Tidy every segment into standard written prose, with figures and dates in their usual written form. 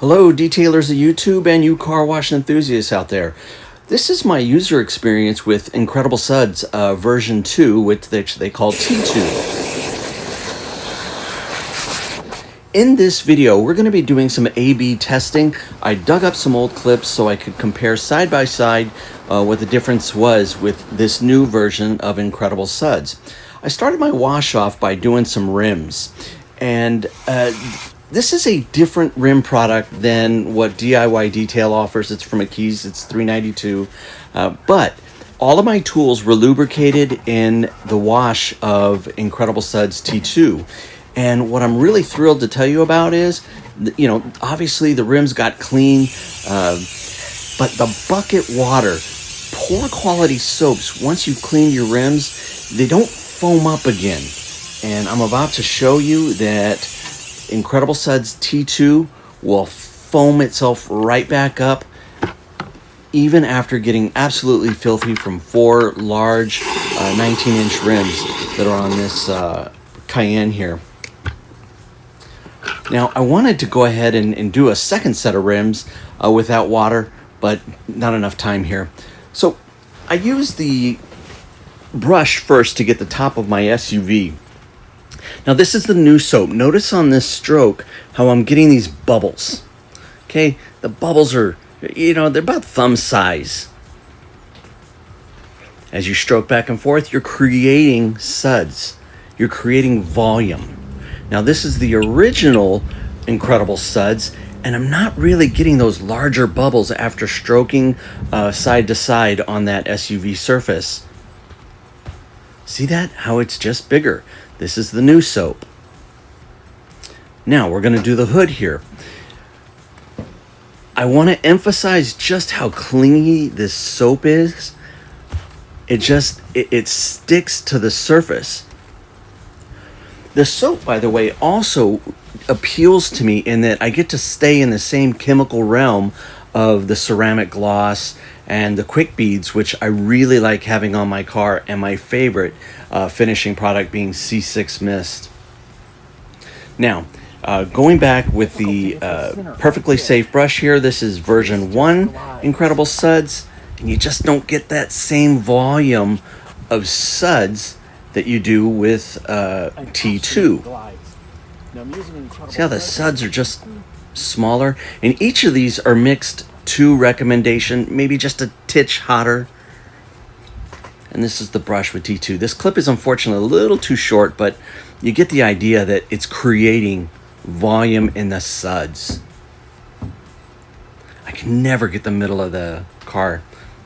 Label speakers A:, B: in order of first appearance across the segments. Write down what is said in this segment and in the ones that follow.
A: Hello, detailers of YouTube and you car wash enthusiasts out there. This is my user experience with Incredible Suds version 2, which they call T2. In this video, we're going to be doing some A/B testing. I dug up some old clips so I could compare side by side what the difference was with this new version of Incredible Suds. I started my wash off by doing some rims, and this is a different rim product than what DIY Detail offers. It's from Keys. It's $3.92. But all of my tools were lubricated in the wash of Incredible Suds T2. And what I'm really thrilled to tell you about is, obviously the rims got clean, but the bucket water, poor quality soaps, once you clean your rims, they don't foam up again. And I'm about to show you that Incredible Suds T2 will foam itself right back up even after getting absolutely filthy from 4 large 19-inch rims that are on this Cayenne here. Now, I wanted to go ahead and do a second set of rims without water, but not enough time here. So I used the brush first to get the top of my SUV. Now, this is the new soap. Notice on this stroke how I'm getting these bubbles. Okay, the bubbles are, they're about thumb size. As you stroke back and forth, you're creating suds. You're creating volume. Now, this is the original Incredible Suds, and I'm not really getting those larger bubbles after stroking side to side on that SUV surface. See that? How it's just bigger. This is the new soap. Now, we're going to do the hood here. I want to emphasize just how clingy this soap is. It sticks to the surface. The soap, by the way, also appeals to me in that I get to stay in the same chemical realm of the ceramic gloss and the quick beads, which I really like having on my car, and my favorite finishing product being C6 Mist. Now, going back with the perfectly safe brush here, this is version 1 Incredible Suds, and you just don't get that same volume of suds that you do with T2. See how the suds are just smaller? And each of these are mixed to recommendation, maybe just a titch hotter. And this is the brush with T2. This clip is unfortunately a little too short, but you get the idea that it's creating volume in the suds. I can never get the middle of the car.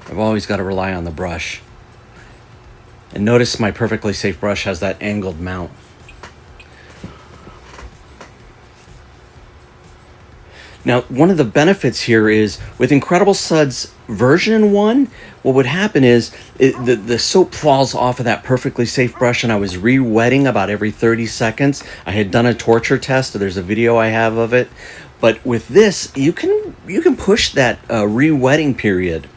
A: I've always got to rely on the brush. And notice my perfectly safe brush has that angled mount. Now, one of the benefits here is with Incredible Suds version 1, what would happen is the soap falls off of that perfectly safe brush, and I was re-wetting about every 30 seconds. I had done a torture test. So there's a video I have of it. But with this, you can push that re-wetting period.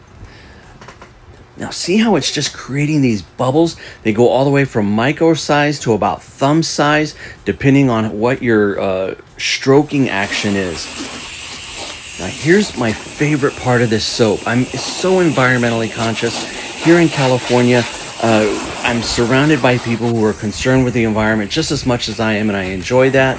A: Now, see how it's just creating these bubbles? They go all the way from micro size to about thumb size, depending on what your stroking action is. Now, here's my favorite part of this soap. I'm so environmentally conscious. Here in California, I'm surrounded by people who are concerned with the environment just as much as I am, and I enjoy that.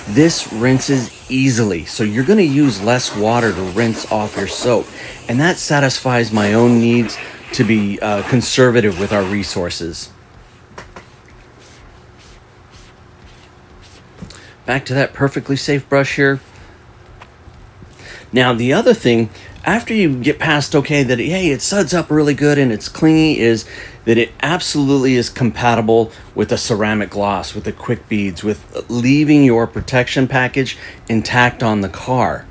A: This rinses easily, so you're going to use less water to rinse off your soap, and that satisfies my own needs to be conservative with our resources. Back to that perfectly safe brush here. Now, the other thing, after you get past, that, hey, it suds up really good and it's clingy, is that it absolutely is compatible with the ceramic gloss, with the quick beads, with leaving your protection package intact on the car.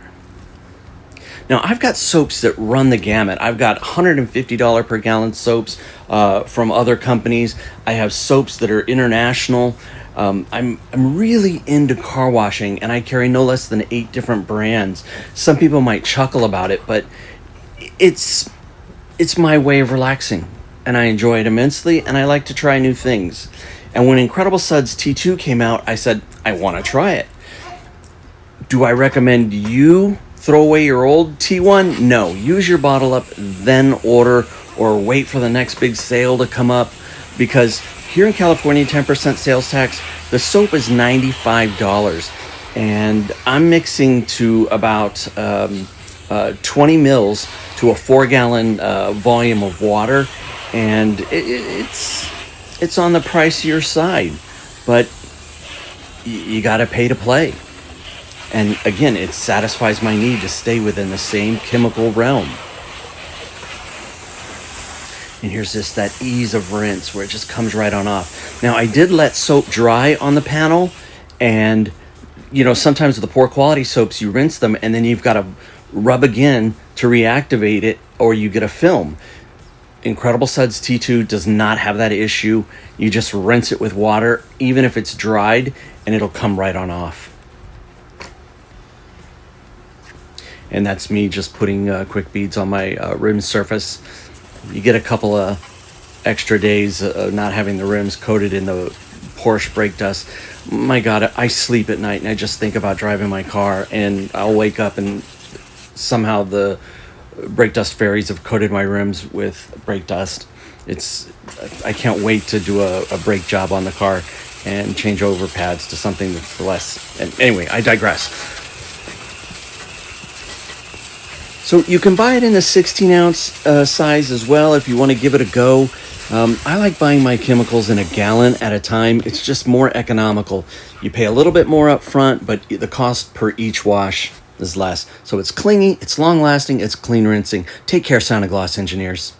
A: Now, I've got soaps that run the gamut. I've got $150 per gallon soaps from other companies. I have soaps that are international. I'm really into car washing, and I carry no less than 8 different brands. Some people might chuckle about it, but it's my way of relaxing, and I enjoy it immensely, and I like to try new things. And when Incredible Suds T2 came out, I said, I want to try it. Do I recommend you throw away your old T1? No, use your bottle up, then order, or wait for the next big sale to come up, because here in California, 10% sales tax, the soap is $95, and I'm mixing to about 20 mils to a 4-gallon volume of water, and it's on the pricier side, but you got to pay to play. And again, it satisfies my need to stay within the same chemical realm. And here's just that ease of rinse where it just comes right on off. Now, I did let soap dry on the panel, and you know, sometimes with the poor quality soaps, you rinse them and then you've got to rub again to reactivate it, or you get a film. Incredible Suds T2 does not have that issue. You just rinse it with water, even if it's dried, and it'll come right on off. And that's me just putting quick beads on my rim surface. You get a couple of extra days of not having the rims coated in the Porsche brake dust. My God, I sleep at night and I just think about driving my car, and I'll wake up and somehow the brake dust fairies have coated my rims with brake dust. I can't wait to do a brake job on the car and change over pads to something that's less. And anyway, I digress. So you can buy it in a 16-ounce size as well if you want to give it a go. I like buying my chemicals in a gallon at a time. It's just more economical. You pay a little bit more up front, but the cost per each wash is less. So it's clingy, it's long-lasting, it's clean rinsing. Take care, Sound and Gloss engineers.